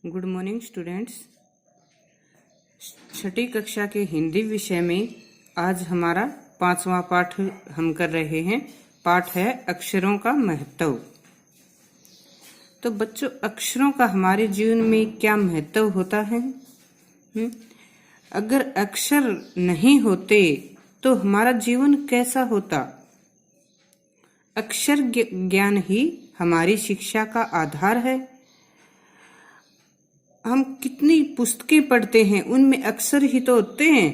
Good morning students. छठी कक्षा के हिंदी विषय में आज हमारा 5वां पाठ हम कर रहे हैं। पाठ है अक्षरों का महत्व। तो बच्चों, अक्षरों का हमारे जीवन में क्या महत्व होता है? अगर अक्षर नहीं होते तो हमारा जीवन कैसा होता? अक्षर ज्ञान ही हमारी शिक्षा का आधार है। हम कितनी पुस्तकें पढ़ते हैं, उनमें अक्षर ही तो होते हैं।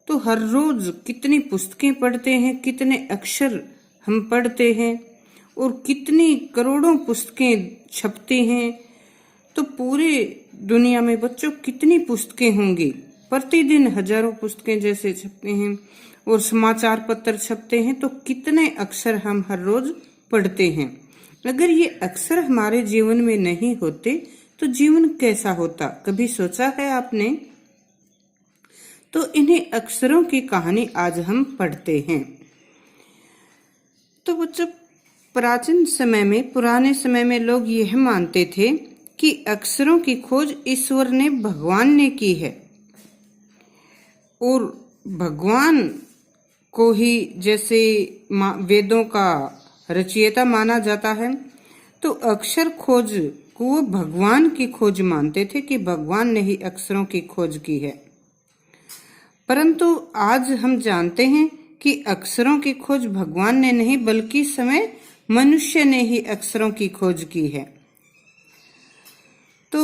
तो हर रोज कितनी पुस्तकें पढ़ते हैं, कितने अक्षर हम पढ़ते हैं और कितनी करोड़ों पुस्तकें छपती हैं। तो पूरे दुनिया में बच्चों कितनी पुस्तकें होंगी? प्रतिदिन हजारों पुस्तकें जैसे छपते हैं और समाचार पत्र छपते हैं, तो कितने अक्षर हम हर रोज पढ़ते हैं। अगर ये अक्षर हमारे जीवन में नहीं होते तो जीवन कैसा होता? कभी सोचा है आपने? तो इन्हीं अक्षरों की कहानी आज हम पढ़ते हैं। तो बच्चों, प्राचीन समय में, पुराने समय में लोग यह मानते थे कि अक्षरों की खोज ईश्वर ने, भगवान ने की है और भगवान को ही जैसे वेदों का रचयिता माना जाता है। तो अक्षर खोज को वो भगवान की खोज मानते थे कि भगवान ने ही अक्षरों की खोज की है। परंतु आज हम जानते हैं कि अक्षरों की खोज भगवान ने नहीं, बल्कि समय मनुष्य ने ही अक्षरों की खोज की है। तो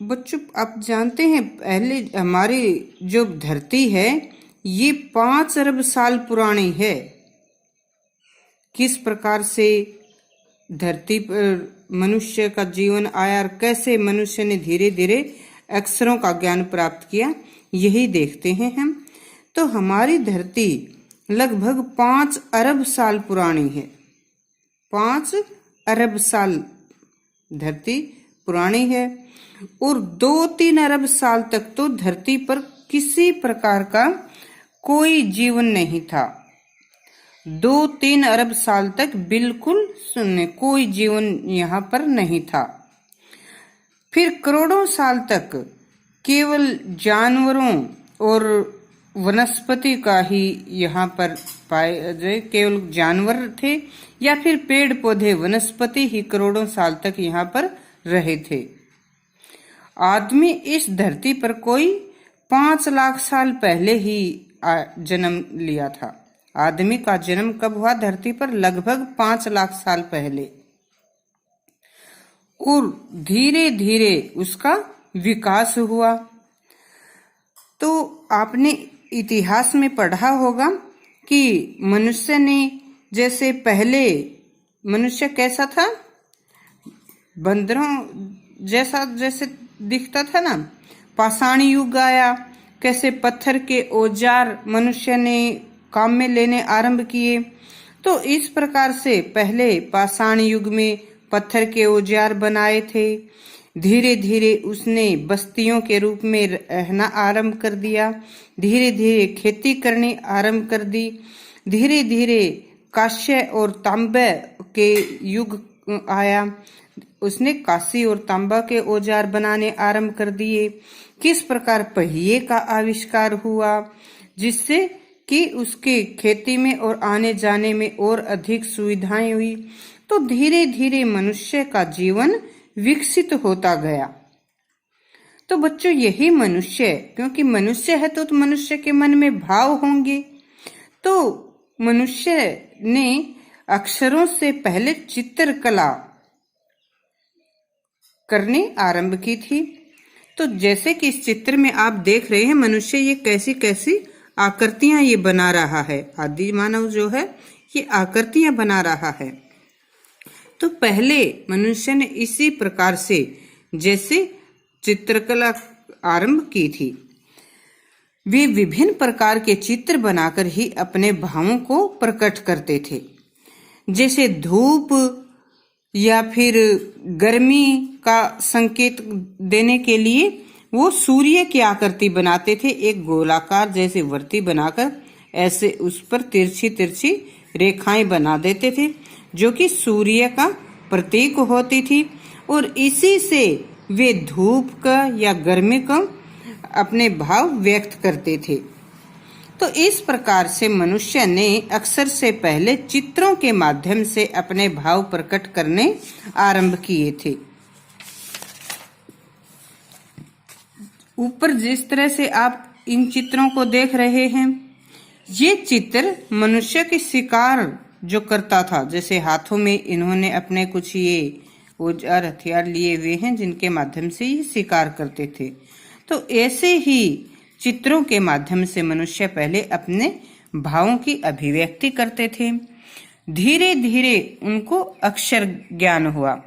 बच्चों, आप जानते हैं पहले हमारी जो धरती है ये 5 अरब साल पुरानी है। किस प्रकार से धरती पर मनुष्य का जीवन आया और कैसे मनुष्य ने धीरे धीरे अक्षरों का ज्ञान प्राप्त किया, यही देखते हैं हम। तो हमारी धरती लगभग 5 अरब साल पुरानी है। 5 अरब साल धरती पुरानी है और 2-3 अरब साल तक तो धरती पर किसी प्रकार का कोई जीवन नहीं था। 2-3 अरब साल तक बिल्कुल शून्य, कोई जीवन यहाँ पर नहीं था। फिर करोड़ों साल तक केवल जानवरों और वनस्पति का ही यहाँ पर पाए जाए, केवल जानवर थे या फिर पेड़ पौधे, वनस्पति ही करोड़ों साल तक यहाँ पर रहे थे। आदमी इस धरती पर कोई 5 लाख साल पहले ही जन्म लिया था। आदमी का जन्म कब हुआ धरती पर? लगभग 5 लाख साल पहले। और धीरे धीरे उसका विकास हुआ। तो आपने इतिहास में पढ़ा होगा कि मनुष्य ने, जैसे पहले मनुष्य कैसा था? बंदरों जैसा जैसे दिखता था ना। पाषाण युग आया, कैसे पत्थर के औजार मनुष्य ने काम में लेने आरंभ किए। तो इस प्रकार से पहले पाषाण युग में पत्थर के औजार बनाए थे। धीरे धीरे उसने बस्तियों के रूप में रहना आरंभ कर दिया। धीरे धीरे खेती करनी आरंभ कर दी। धीरे धीरे कांस्य और तांबे के युग आया। उसने कांस्य और तांबा के औजार बनाने आरंभ कर दिए। किस प्रकार पहिए का आविष्कार हुआ, जिससे कि उसके खेती में और आने जाने में और अधिक सुविधाएं हुई। तो धीरे धीरे मनुष्य का जीवन विकसित होता गया। तो बच्चों, यही मनुष्य, क्योंकि मनुष्य है तो मनुष्य के मन में भाव होंगे। तो मनुष्य ने अक्षरों से पहले चित्रकला करनी आरंभ की थी। तो जैसे कि इस चित्र में आप देख रहे हैं, मनुष्य ये कैसी कैसी आकृतियां ये बना रहा है। आदि मानव जो है ये आकृतियां बना रहा है। तो पहले मनुष्य ने इसी प्रकार से जैसे चित्रकला आरंभ की थी। वे विभिन्न प्रकार के चित्र बनाकर ही अपने भावों को प्रकट करते थे। जैसे धूप या फिर गर्मी का संकेत देने के लिए वो सूर्य की आकृति बनाते थे। एक गोलाकार जैसे वर्ती बनाकर ऐसे उस पर तिरछी तिरछी रेखाएं बना देते थे, जो कि सूर्य का प्रतीक होती थी। और इसी से वे धूप का या गर्मी का अपने भाव व्यक्त करते थे। तो इस प्रकार से मनुष्य ने अक्सर से पहले चित्रों के माध्यम से अपने भाव प्रकट करने आरंभ किए थे। ऊपर जिस तरह से आप इन चित्रों को देख रहे हैं, ये चित्र मनुष्य की शिकार जो करता था, जैसे हाथों में इन्होंने अपने कुछ ये औजार हथियार लिए हुए हैं जिनके माध्यम से ये शिकार करते थे। तो ऐसे ही चित्रों के माध्यम से मनुष्य पहले अपने भावों की अभिव्यक्ति करते थे। धीरे धीरे उनको अक्षर ज्ञान हुआ।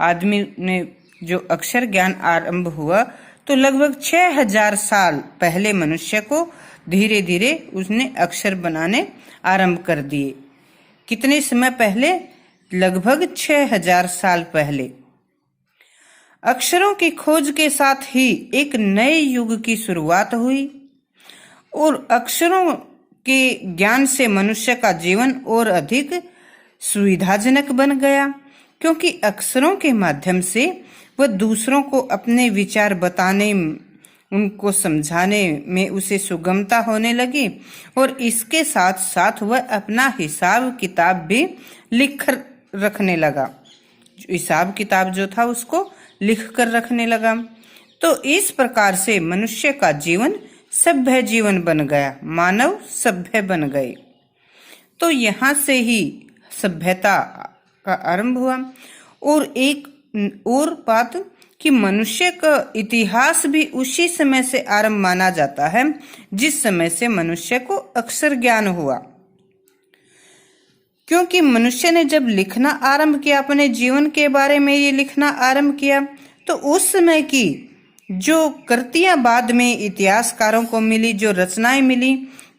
आदमी ने जो अक्षर ज्ञान आरंभ हुआ तो लगभग 6000 साल पहले मनुष्य को धीरे धीरे उसने अक्षर बनाने आरंभ कर दिए। कितने समय पहले? लगभग 6000 साल पहले। अक्षरों की खोज के साथ ही एक नए युग की शुरुआत हुई और अक्षरों के ज्ञान से मनुष्य का जीवन और अधिक सुविधाजनक बन गया, क्योंकि अक्षरों के माध्यम से वह दूसरों को अपने विचार बताने, उनको समझाने में उसे सुगमता होने लगी और इसके साथ साथ वह अपना हिसाब किताब भी लिख कर रखने लगा। हिसाब किताब जो था उसको लिख कर रखने लगा। तो इस प्रकार से मनुष्य का जीवन सभ्य जीवन बन गया, मानव सभ्य बन गए। तो यहाँ से ही सभ्यता का आरंभ हुआ। और एक और बात कि मनुष्य का इतिहास भी उसी समय से आरंभ माना जाता है जिस समय से मनुष्य को अक्षर ज्ञान हुआ, क्योंकि मनुष्य ने जब लिखना आरंभ किया, अपने जीवन के बारे में ये लिखना आरंभ किया, तो उस समय की जो कृतियां बाद में इतिहासकारों को मिली, जो रचनाएं मिली,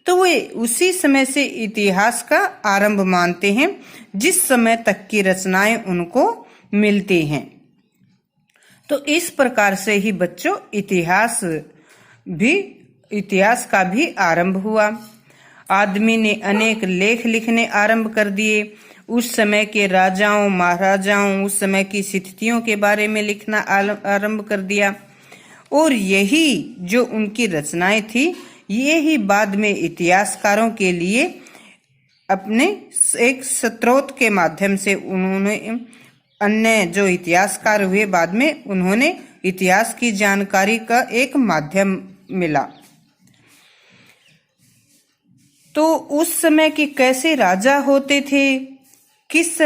तो वे उसी समय से इतिहास का आरंभ मानते हैं जिस समय तक की रचनाएं उनको मिलती हैं। तो इस प्रकार से ही बच्चों इतिहास का भी आरंभ हुआ। आदमी ने अनेक लेख लिखने आरंभ कर दिए। उस समय के राजाओं महाराजाओं, उस समय की स्थितियों के बारे में लिखना आरंभ कर दिया और यही जो उनकी रचनाएं थी, ये ही बाद में इतिहासकारों के लिए अपने एक स्रोत के माध्यम से उन्होंने अन्य जो इतिहासकार हुए बाद में उन्होंने इतिहास की जानकारी का एक माध्यम मिला। तो उस समय के कैसे राजा होते थे, किस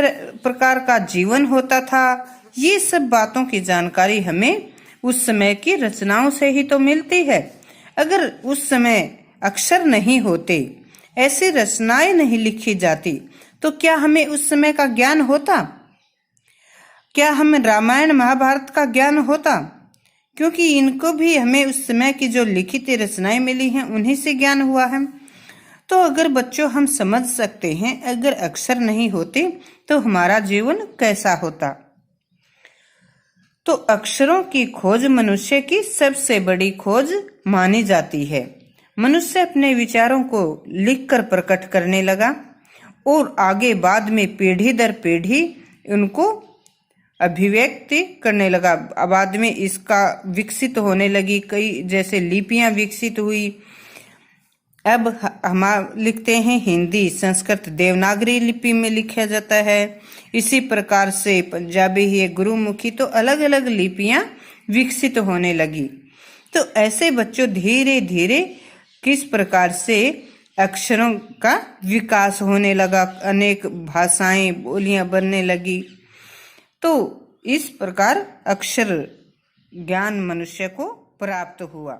प्रकार का जीवन होता था, ये सब बातों की जानकारी हमें उस समय की रचनाओं से ही तो मिलती है। अगर उस समय अक्षर नहीं होते, ऐसी रचनाएं नहीं लिखी जाती, तो क्या हमें उस समय का ज्ञान होता? क्या हमें रामायण महाभारत का ज्ञान होता? क्योंकि इनको भी हमें उस समय की जो लिखित रचनाएं मिली हैं उन्हीं से ज्ञान हुआ है। तो अगर बच्चों हम समझ सकते हैं, अगर अक्षर नहीं होते तो हमारा जीवन कैसा होता। तो अक्षरों की खोज मनुष्य की सबसे बड़ी खोज मानी जाती है। मनुष्य अपने विचारों को लिखकर प्रकट करने लगा और आगे बाद में पीढ़ी दर पीढ़ी उनको अभिव्यक्ति करने लगा। बाद में इसका विकसित होने लगी, कई जैसे लिपियां विकसित हुई। अब हम लिखते हैं हिंदी, संस्कृत देवनागरी लिपि में लिखा जाता है। इसी प्रकार से पंजाबी है, गुरुमुखी, तो अलग अलग लिपियां विकसित होने लगी। तो ऐसे बच्चों धीरे धीरे किस प्रकार से अक्षरों का विकास होने लगा, अनेक भाषाएं बोलियां बनने लगी। तो इस प्रकार अक्षर ज्ञान मनुष्य को प्राप्त हुआ।